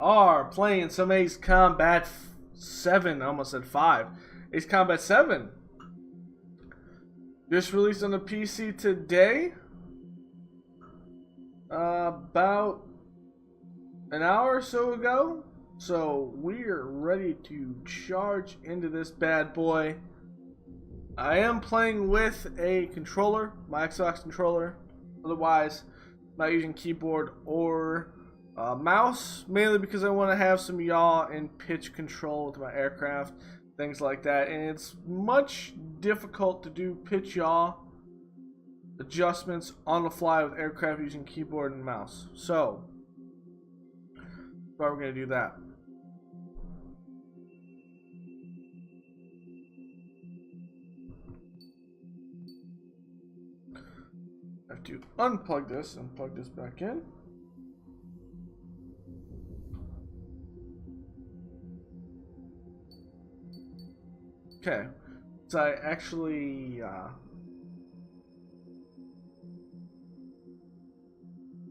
are playing some Ace Combat 7. I almost said 5. Ace Combat 7. Just released on the PC today. About an hour or so ago. So we're ready to charge into this bad boy. I am playing with a controller, my Xbox controller. Otherwise, not using keyboard or mouse, mainly because I want to have some yaw and pitch control with my aircraft, things like that. And it's much difficult to do pitch yaw adjustments on the fly with aircraft using keyboard and mouse. So, we're going to do that. I have to unplug this and plug this back in. Okay, so I actually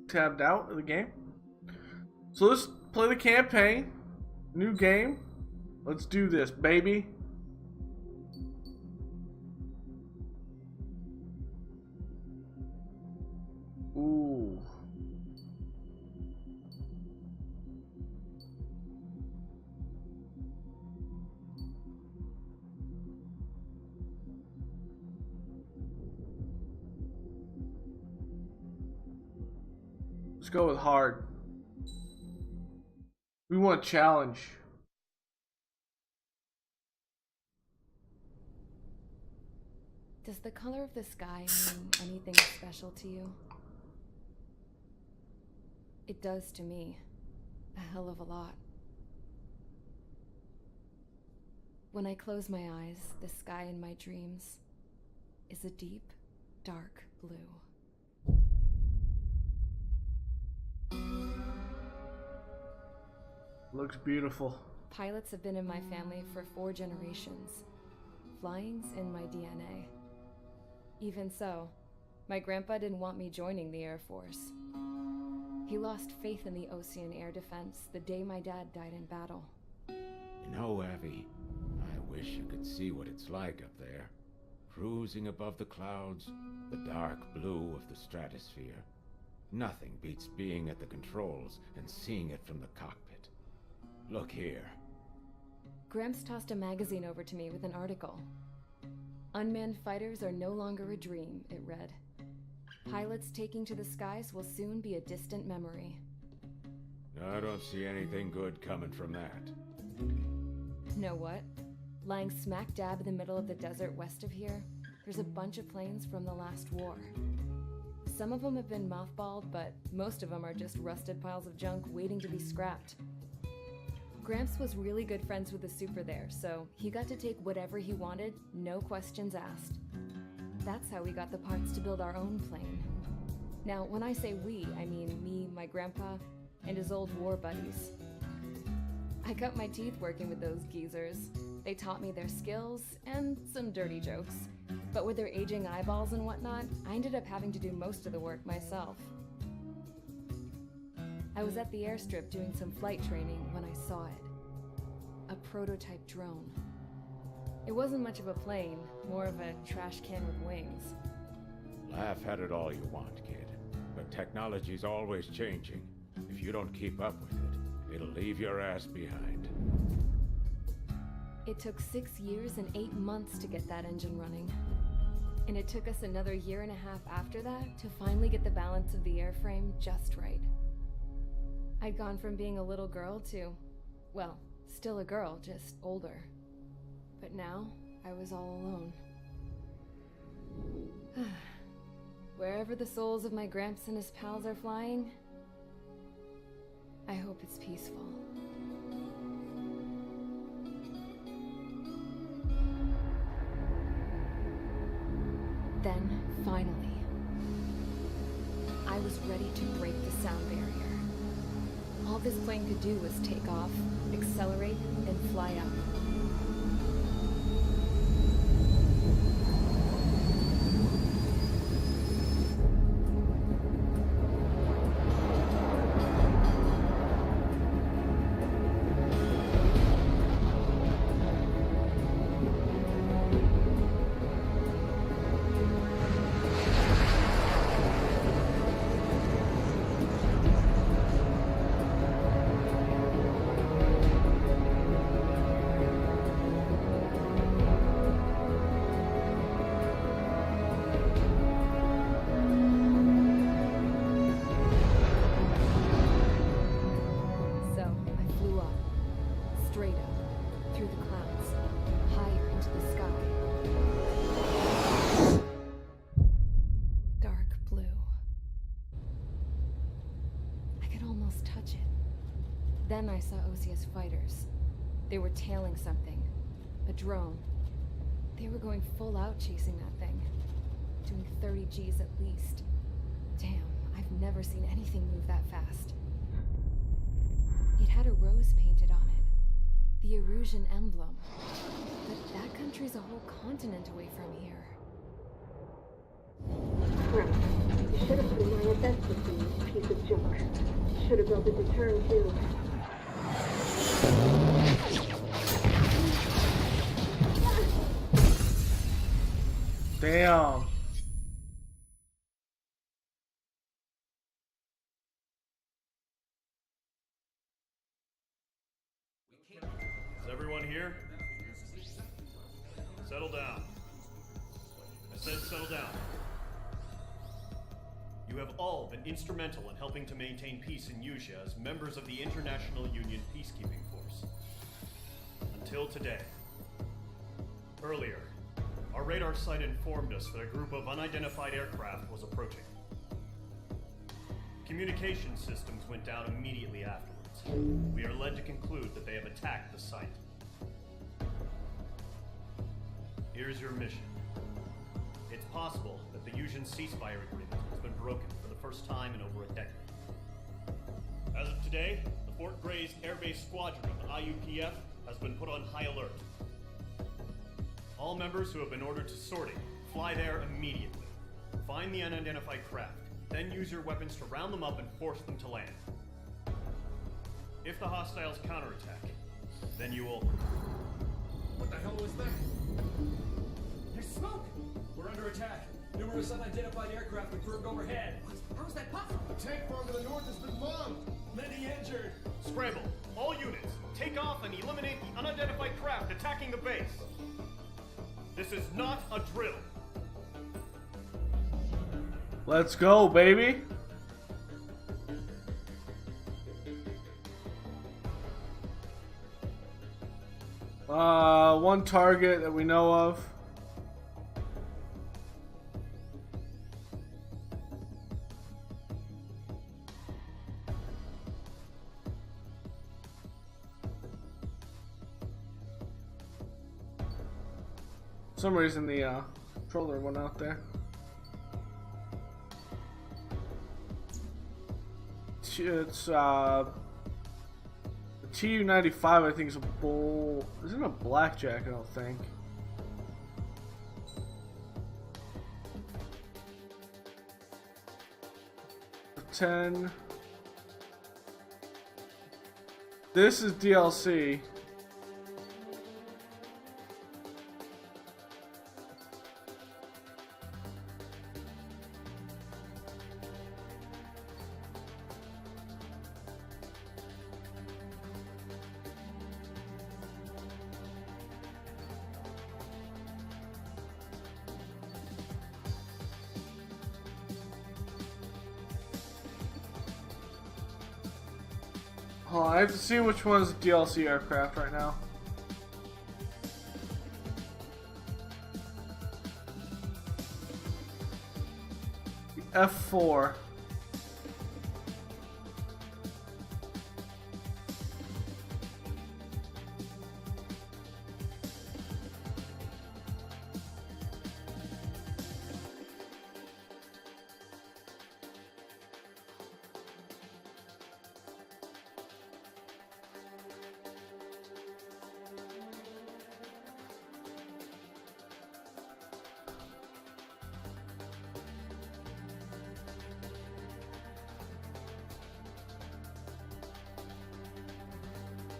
tabbed out of the game. So let's play the campaign. New game. Let's do this, baby. Ooh. Let's go with hard. We want a challenge. Does the color of the sky mean anything special to you? It does to me. A hell of a lot. When I close my eyes, the sky in my dreams is a deep, dark blue. Looks beautiful. Pilots have been in my family for 4 generations. Flying's in my DNA. Even so, my grandpa didn't want me joining the Air Force. He lost faith in the Osean Air Defense the day my dad died in battle. You know, Abby, I wish you could see what it's like up there. Cruising above the clouds, the dark blue of the stratosphere. Nothing beats being at the controls and seeing it from the cockpit. Look here. Gramps tossed a magazine over to me with an article. Unmanned fighters are no longer a dream, it read. Pilots taking to the skies will soon be a distant memory. I don't see anything good coming from that. Know what? Lying smack dab in the middle of the desert west of here, there's a bunch of planes from the last war. Some of them have been mothballed, but most of them are just rusted piles of junk waiting to be scrapped. Gramps was really good friends with the super there, so he got to take whatever he wanted, no questions asked. That's how we got the parts to build our own plane. Now, when I say we, I mean me, my grandpa, and his old war buddies. I cut my teeth working with those geezers. They taught me their skills, and some dirty jokes. But with their aging eyeballs and whatnot, I ended up having to do most of the work myself. I was at the airstrip doing some flight training when I saw it. A prototype drone. It wasn't much of a plane, more of a trash can with wings. Laugh at it all you want, kid. But technology's always changing. If you don't keep up with it, it'll leave your ass behind. It took 6 years and 8 months to get that engine running. And it took us another 1.5 years after that to finally get the balance of the airframe just right. I'd gone from being a little girl to, well, still a girl, just older. But now, I was all alone. Wherever the souls of my Gramps and his pals are flying, I hope it's peaceful. Then, finally, I was ready to break the sound barrier. All this plane could do was take off, accelerate, and fly up. straight up, through the clouds, higher into the sky. Dark blue. I could almost touch it. Then I saw Osea's fighters. They were tailing something. A drone. They were going full out chasing that thing. Doing 30 Gs at least. Damn, I've never seen anything move that fast. It had a rose painted on it. The Osean emblem. But that country's a whole continent away from here. Crap. You should have put in my F-16s, you piece of junk. Should have built a deterrent too. Damn. Is everyone here? Settle down. I said settle down. You have all been instrumental in helping to maintain peace in Usha as members of the International Union Peacekeeping Force. Until today. Earlier, our radar site informed us that a group of unidentified aircraft was approaching. Communication systems went down immediately afterwards. We are led to conclude that they have attacked the site. Here's your mission. It's possible that the Osean ceasefire agreement has been broken for the first time in over a decade. As of today, the Fort Grays Air Base Squadron of the IUPF has been put on high alert. All members who have been ordered to sortie, fly there immediately. Find the unidentified craft, then use your weapons to round them up and force them to land. If the hostiles counterattack, then you will... What the hell was that? There's smoke! We're under attack. Numerous unidentified aircraft confirmed overhead. What? How is that possible? A tank farm to the north has been bombed. Many injured. Scramble! All units, take off and eliminate the unidentified craft attacking the base. This is not a drill. Let's go, baby. One target that we know of. For some reason the controller went out there. It's the Tu-95, I think, is a bull. Isn't a blackjack, I don't think. $10. This is DLC. Oh, I have to see which one is the DLC aircraft right now. The F-4.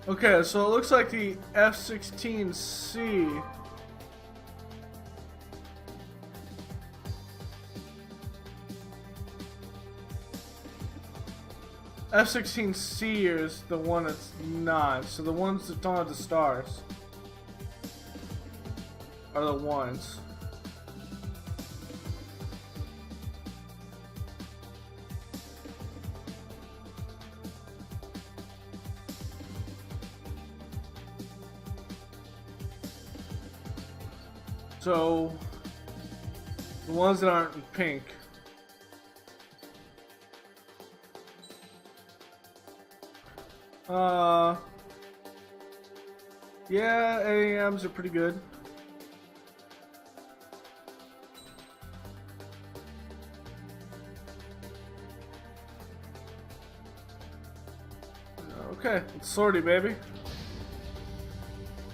Okay, so it looks like the F-16C F-16C is the one that's not. So the ones that don't have the stars are the ones. So, the ones that aren't in pink. Yeah, AAMs are pretty good. Okay, it's sortie, baby.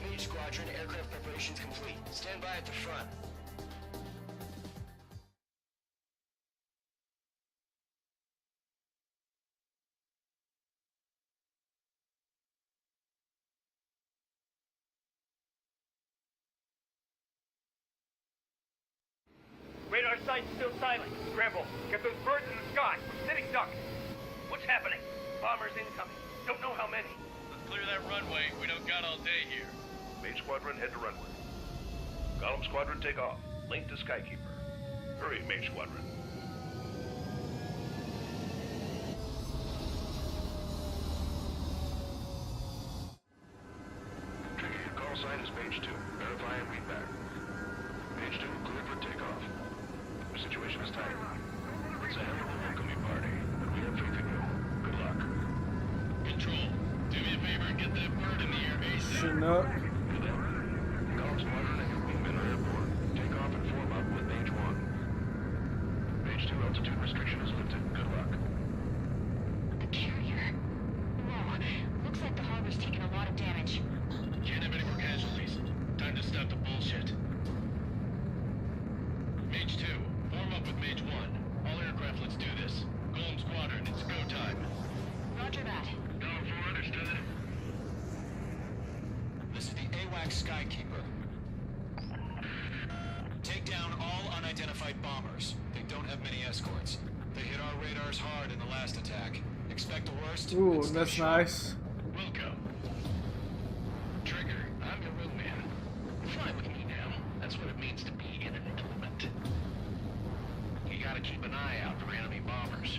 Mage Squadron, aircraft preparations complete. Stand by at the front. Radar site's still silent. Scramble. Get those birds in the sky. We're sitting ducks. What's happening? Bombers incoming. Don't know how many. Let's clear that runway. We don't got all day here. Mage Squadron, head to runway. Column Squadron, take off. Link to Skykeeper. Hurry, Mage Squadron. Trigger, your call sign is Mage 2. Verify and read back. Mage 2, clear for takeoff. The situation is tight. It's a hell of a welcoming party, but we have faith in you. Good luck. Control, do me a favor and get that bird in the air ASAP. Chinook. Column Squadron and your wingmen are airborne. Take off and form up with Mage 1. Mage 2, altitude restriction is lifted. Good luck. The carrier. Whoa. Looks like the harbor's taken a lot of damage. Can't have any more casualties. Time to stop the bullshit. Mage 2, form up with Mage 1. All aircraft, let's do this. Golem Squadron, it's go time. Roger that. Going for understood. This is the AWAC Skykeeper. Take down all unidentified bombers. They don't have many escorts. They hit our radars hard in the last attack. Expect the worst. Ooh, and stay that's sharp. nice. Wilco. Trigger, I'm your wingman. Fly with me now. That's what it means to be in an element. You gotta keep an eye out for enemy bombers.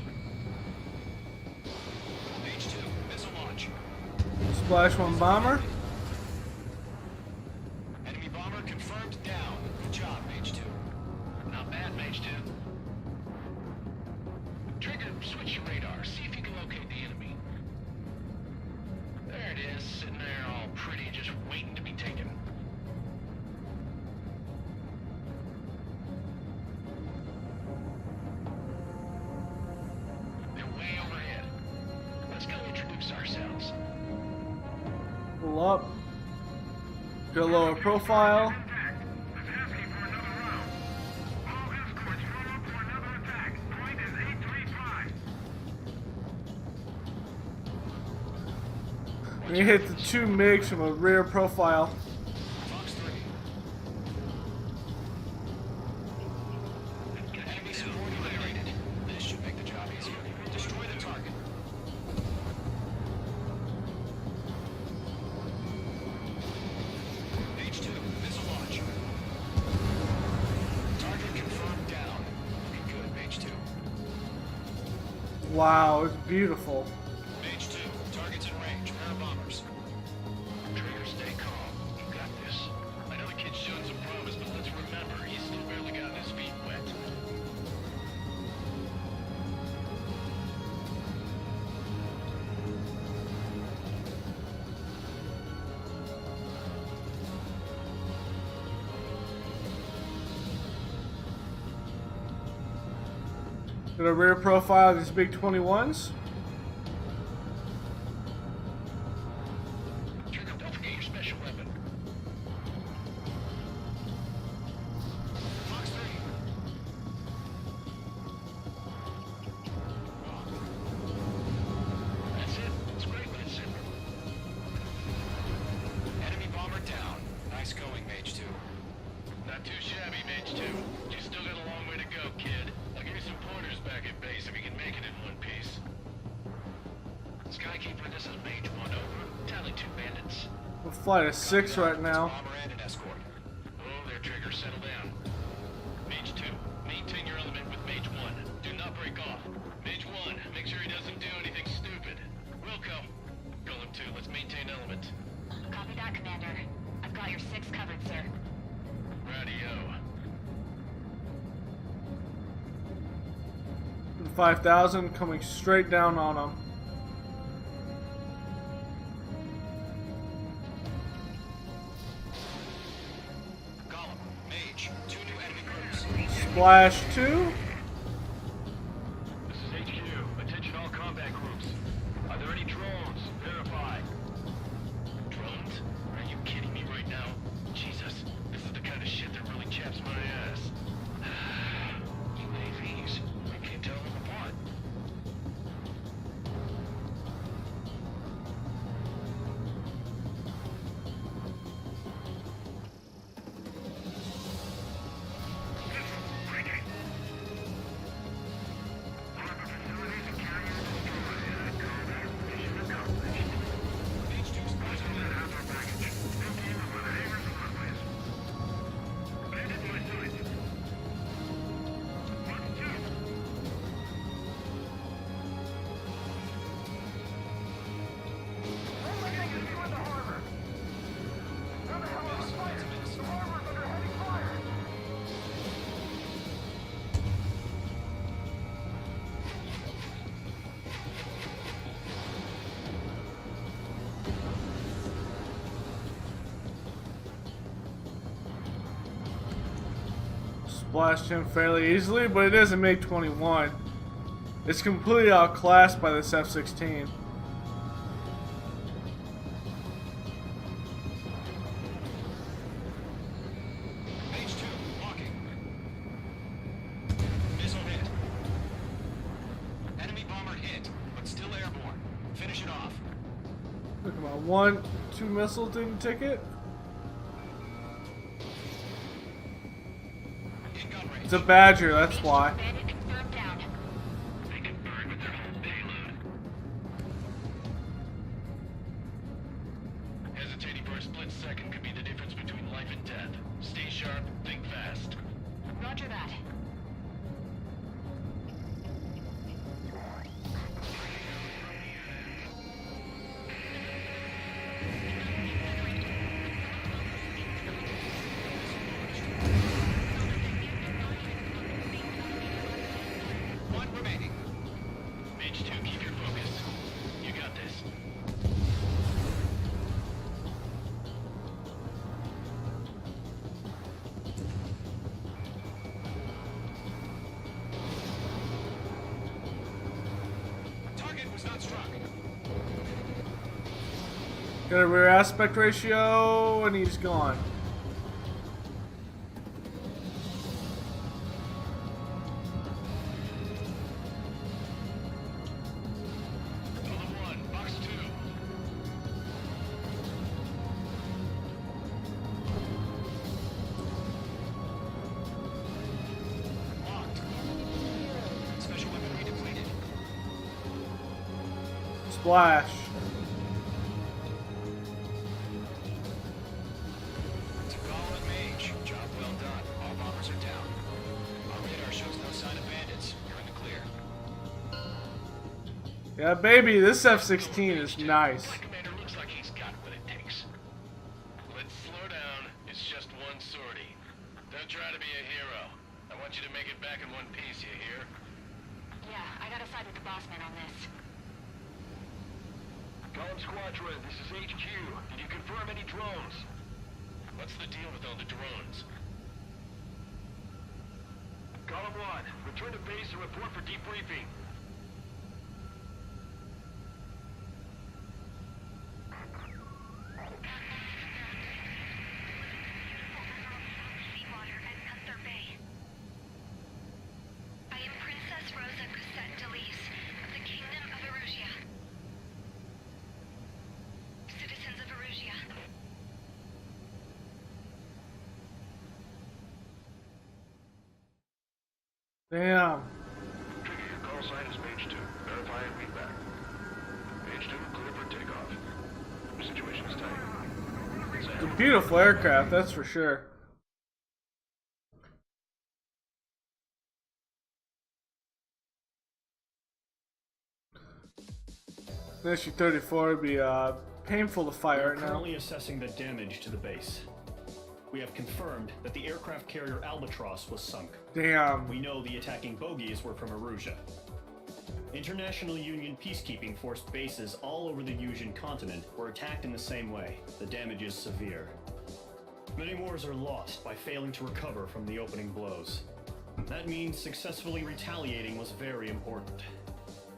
Mage 2, missile launch. Splash 1 bomber. Enemy bomber confirmed down. Good job, Mage 2. Not bad, Mage 2. Trigger, switch your radar. See if you can locate the enemy. There it is, sitting there all pretty, just waiting to be taken. They're way overhead. Let's go introduce ourselves. Pull up. Go lower profile. And you hit the 2 MiGs from a rear profile. Fox 3. Enemy support eliminated. This should make the job easier. Destroy the target. Mage 2, missile launch. Target confirmed down. Looking good, Mage 2. Wow, it's beautiful. Mage 2, targets in range. Pair of bombers. Trigger, stay calm. You got this. I know the kid's showing some promise, but let's remember, he's still barely gotten his feet wet. Got a rear profile of these big 21s. Trigger, don't forget your special weapon. Fox 3. That's it. It's great when it's simple. Enemy bomber down. Nice going, Mage 2. Not too shabby, Mage 2. You still got a long way to go, kid. I'll give you some pointers back at base if you can make it in one piece. Skykeeper, this is Mage 1 over. Tally 2 bandits. We're flight of 6 right now. Bomber and an escort. Oh, there, Trigger, settle down. Mage 2, maintain your element with Mage 1. Do not break off. Mage 1, make sure he doesn't do anything stupid. Wilco. Golem 2, let's maintain element. Copy that, Commander. I've got your 6 covered, sir. Radio. 5,000 coming straight down on them. Column, Mage, 2 new enemy groups. Splash 2. This is HQ. Attention all combat groups. Are there any drones? Verify. Drones? Are you kidding me right now? Jesus, this is the kind of shit that really chaps my ass. UAVs. I can't tell them apart. Splashed him fairly easily, but it is a MiG-21. It's completely outclassed by this F-16. Mage 2, walking. Missile hit. Enemy bomber hit, but still airborne. Finish it off. Look at my 1, 2 missile didn't ticket. In gun range. It's a Badger, that's why. Bandit confirmed down. They can burn with their whole payload. Hesitating for a split second could be the difference between life and death. Stay sharp, think fast. Roger that. One remaining. Mage 2, keep your focus. You got this. Target was not struck. Got a rear aspect ratio, and he's gone. Column 1, box 2. Locked. Special weaponry depleted. Splash. To Gala and Mage, job well done. All bombers are down. Our radar shows no sign of bandits. You're in the clear. Yeah, baby, this F-16 is nice. My commander looks like he's got what it takes. Let's slow down. It's just one sortie. Don't try to be a hero. I want you to make it back in one piece, you hear? Yeah, I gotta side with the boss man on this. Column Squadron, this is HQ. Did you confirm any drones? What's the deal with all the drones? Column 1, return to base and report for debriefing. I am Princess Rosa Cosette Delise of the Kingdom of Erusia. Citizens of Erusia. Damn. Trigger, your call sign is Mage 2. Verify and read back. Mage 2, clear for takeoff. Your situation is tight. It's a beautiful aircraft, that's for sure. The SU-34 would be painful to fight We're right now. currently assessing the damage to the base. We have confirmed that the aircraft carrier Albatross was sunk. Damn. We know the attacking bogies were from Erusia. International Union peacekeeping force bases all over the Usian continent were attacked in the same way. The damage is severe. Many wars are lost by failing to recover from the opening blows. That means successfully retaliating was very important.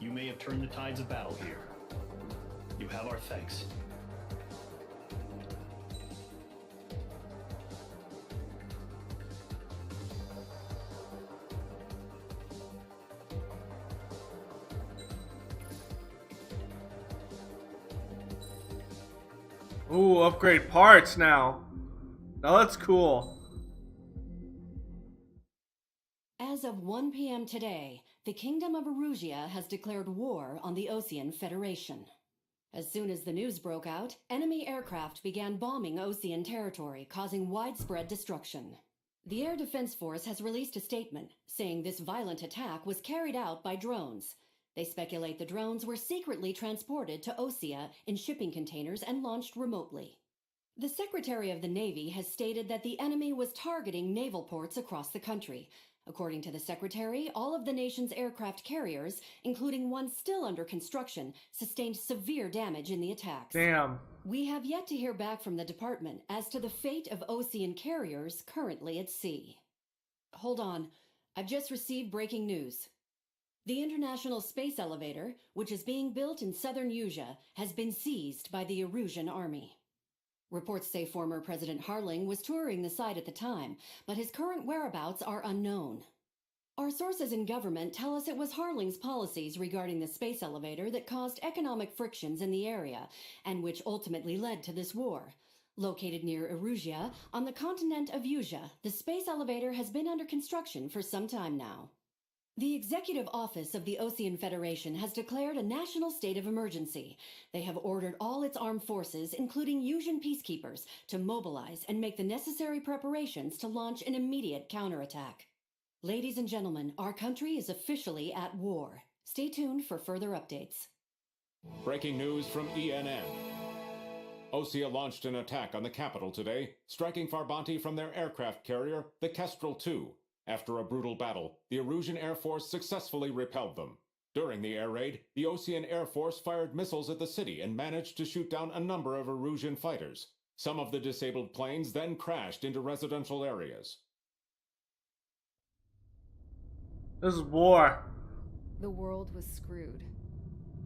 You may have turned the tides of battle here. You have our thanks. Ooh, upgrade parts now. Now that's cool. As of 1 p.m. today, the Kingdom of Erusia has declared war on the Osean Federation. As soon as the news broke out, enemy aircraft began bombing Osean territory, causing widespread destruction. The Air Defense Force has released a statement saying this violent attack was carried out by drones. They speculate the drones were secretly transported to Osea in shipping containers and launched remotely. The Secretary of the Navy has stated that the enemy was targeting naval ports across the country. According to the Secretary, all of the nation's aircraft carriers, including one still under construction, sustained severe damage in the attacks. Damn. We have yet to hear back from the department as to the fate of Osean carriers currently at sea. Hold on. I've just received breaking news. The International Space Elevator, which is being built in southern Usia, has been seized by the Erusian army. Reports say former President Harling was touring the site at the time, but his current whereabouts are unknown. Our sources in government tell us it was Harling's policies regarding the space elevator that caused economic frictions in the area, and which ultimately led to this war. Located near Erusia, on the continent of Usia, the space elevator has been under construction for some time now. The Executive Office of the Osean Federation has declared a national state of emergency. They have ordered all its armed forces, including Usian peacekeepers, to mobilize and make the necessary preparations to launch an immediate counterattack. Ladies and gentlemen, our country is officially at war. Stay tuned for further updates. Breaking news from ENN. Osea launched an attack on the capital today, striking Farbanti from their aircraft carrier, the Kestrel II. After a brutal battle, the Osean Air Force successfully repelled them. During the air raid, the Osean Air Force fired missiles at the city and managed to shoot down a number of Erusian fighters. Some of the disabled planes then crashed into residential areas. This is war. The world was screwed.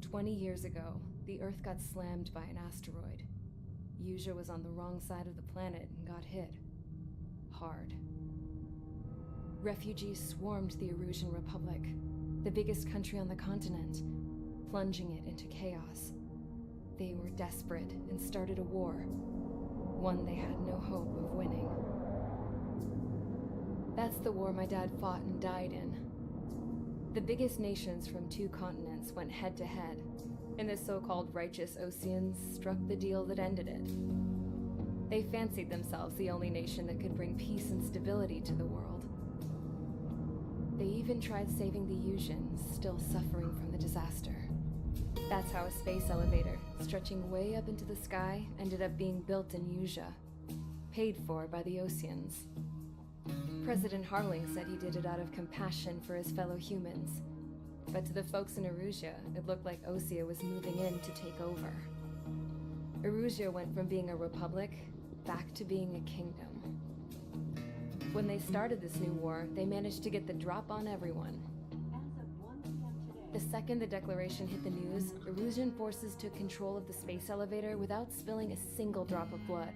20 years ago, the Earth got slammed by an asteroid. Usia was on the wrong side of the planet and got hit. Hard. Refugees swarmed the Erusian Republic, the biggest country on the continent, plunging it into chaos. They were desperate and started a war, one they had no hope of winning. That's the war my dad fought and died in. The biggest nations from 2 continents went head-to-head, and the so-called righteous Oseans struck the deal that ended it. They fancied themselves the only nation that could bring peace and stability to the world. They even tried saving the Usians, still suffering from the disaster. That's how a space elevator, stretching way up into the sky, ended up being built in Usia, paid for by the Oseans. President Harling said he did it out of compassion for his fellow humans, but to the folks in Erusia, it looked like Osea was moving in to take over. Erusia went from being a republic back to being a kingdom. When they started this new war, they managed to get the drop on everyone. The second the declaration hit the news, Erusian forces took control of the space elevator without spilling a single drop of blood.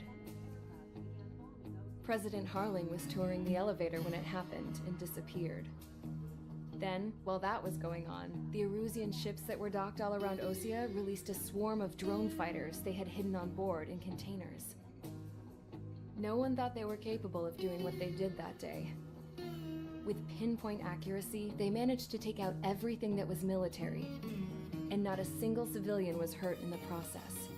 President Harling was touring the elevator when it happened and disappeared. Then, while that was going on, the Erusian ships that were docked all around Osea released a swarm of drone fighters they had hidden on board in containers. No one thought they were capable of doing what they did that day. With pinpoint accuracy, they managed to take out everything that was military, and not a single civilian was hurt in the process.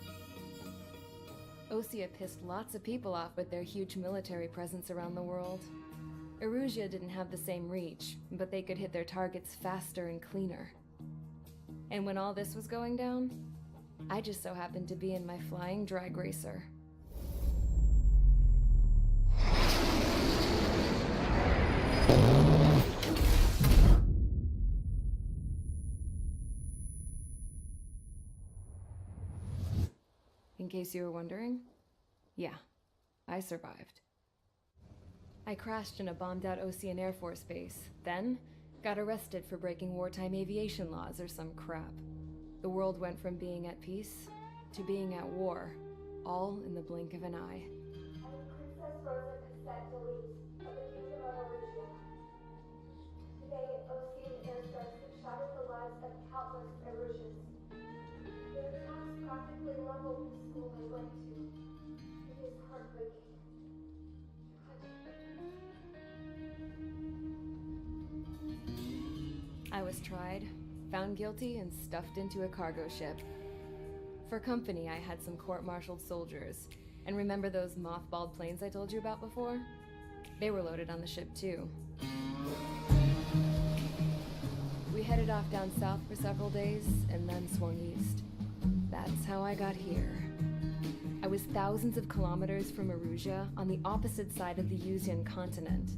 Osea pissed lots of people off with their huge military presence around the world. Erusia didn't have the same reach, but they could hit their targets faster and cleaner. And when all this was going down, I just so happened to be in my flying drag racer. In case you were wondering, yeah, I survived. I crashed in a bombed-out Osean Air Force base, then got arrested for breaking wartime aviation laws or some crap. The world went from being at peace to being at war, all in the blink of an eye. I am Princess Rosa Cassette-Delise of the Kingdom of Erusia. Today, Osean airstrikes have shattered the lives of countless Erusians. Their attacks practically leveled the school I went to. It is heartbreaking. Tragic. I was tried, found guilty, and stuffed into a cargo ship. For company, I had some court-martialed soldiers. And remember those mothballed planes I told you about before? They were loaded on the ship too. We headed off down south for several days, and then swung east. That's how I got here. I was thousands of kilometers from Erusia, on the opposite side of the Osean continent.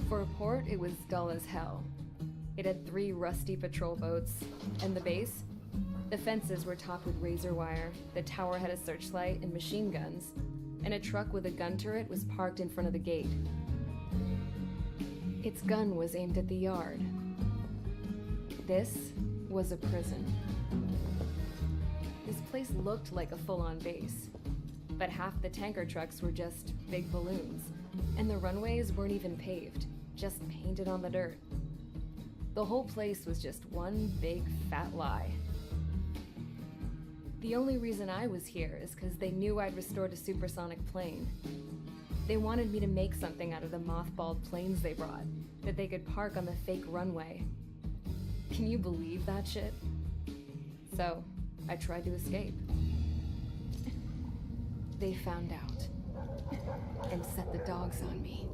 For a port, it was dull as hell. It had 3 rusty patrol boats, and the base? The fences were topped with razor wire, the tower had a searchlight and machine guns, and a truck with a gun turret was parked in front of the gate. Its gun was aimed at the yard. This was a prison. This place looked like a full-on base, but half the tanker trucks were just big balloons, and the runways weren't even paved, just painted on the dirt. The whole place was just one big fat lie. The only reason I was here is because they knew I'd restored a supersonic plane. They wanted me to make something out of the mothballed planes they brought, that they could park on the fake runway. Can you believe that shit? So, I tried to escape. They found out, and set the dogs on me.